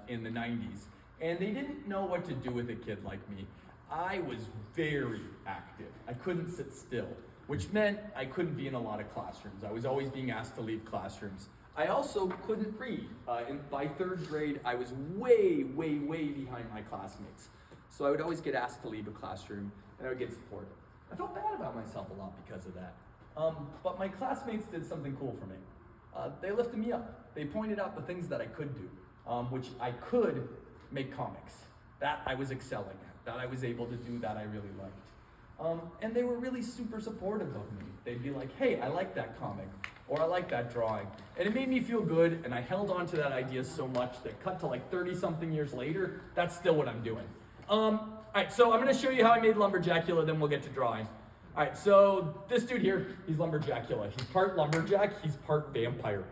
in the 90s, and they didn't know what to do with a kid like me. I was very active. I couldn't sit still, which meant I couldn't be in a lot of classrooms. I was always being asked to leave classrooms. I also couldn't read. By third grade, I was way behind my classmates. So I would always get asked to leave a classroom, and I would get support. I felt bad about myself a lot because of that. But my classmates did something cool for me. They lifted me up. They pointed out the things that I could do, which I could make comics. That I was excelling at, that I was able to do, that I really liked. And they were really super supportive of me. They'd be like, hey, I like that comic, or I like that drawing. And it made me feel good, and I held on to that idea so much that cut to like 30-something years later, that's still what I'm doing. All right, so I'm gonna show you how I made Lumberjackula, then we'll get to drawing. All right, so this dude here, he's Lumberjackula. He's part lumberjack, he's part vampire.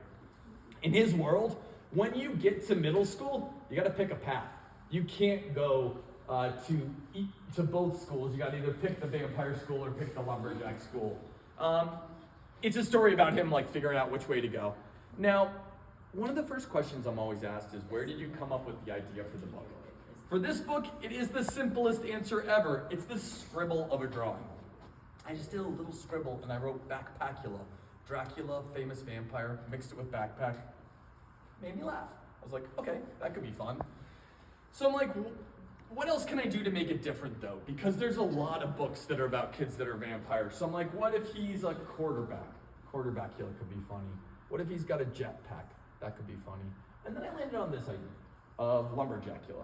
In his world, when you get to middle school, you gotta pick a path. You can't go to both schools. You gotta either pick the vampire school or pick the lumberjack school. It's a story about him like figuring out which way to go. Now, one of the first questions I'm always asked is, where did you come up with the idea for the book? For this book, it is the simplest answer ever. It's the scribble of a drawing. I just did a little scribble and I wrote Backpackula. Dracula, famous vampire, mixed it with backpack. Made me laugh. I was like, okay, that could be fun. So I'm like, what else can I do to make it different though? Because there's a lot of books that are about kids that are vampires. So I'm like, what if he's a quarterback? Quarterbackula could be funny. What if he's got a jetpack? That could be funny. And then I landed on this idea of Lumberjackula.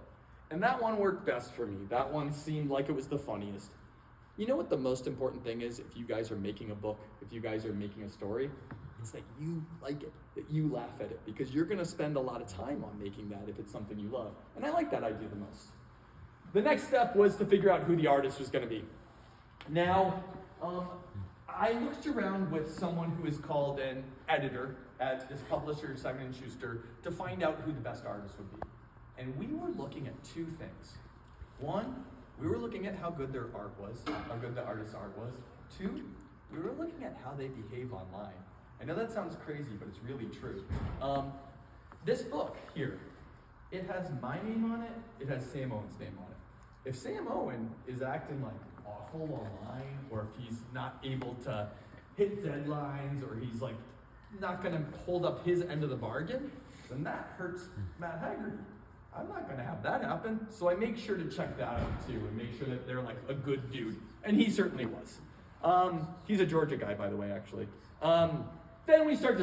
And that one worked best for me. That one seemed like it was the funniest. You know what the most important thing is if you guys are making a book, if you guys are making a story? It's that you like it, that you laugh at it, because you're gonna spend a lot of time on making that if it's something you love. And I like that idea the most. The next step was to figure out who the artist was gonna be. Now, I looked around with someone who is called an editor at this publisher, Simon & Schuster, to find out who the best artist would be. And we were looking at two things. One, we were looking at how good their art was, how good the artist's art was. Two, we were looking at how they behave online. I know that sounds crazy, but it's really true. This book here, it has my name on it, it has Sam Owen's name on it. If Sam Owen is acting like awful online, or if he's not able to hit deadlines, or he's like not gonna hold up his end of the bargain, then that hurts Matt Heagerty. I'm not gonna have that happen. So I make sure to check that out too, and make sure that they're like a good dude. And he certainly was. He's a Georgia guy, by the way, actually. Then we start to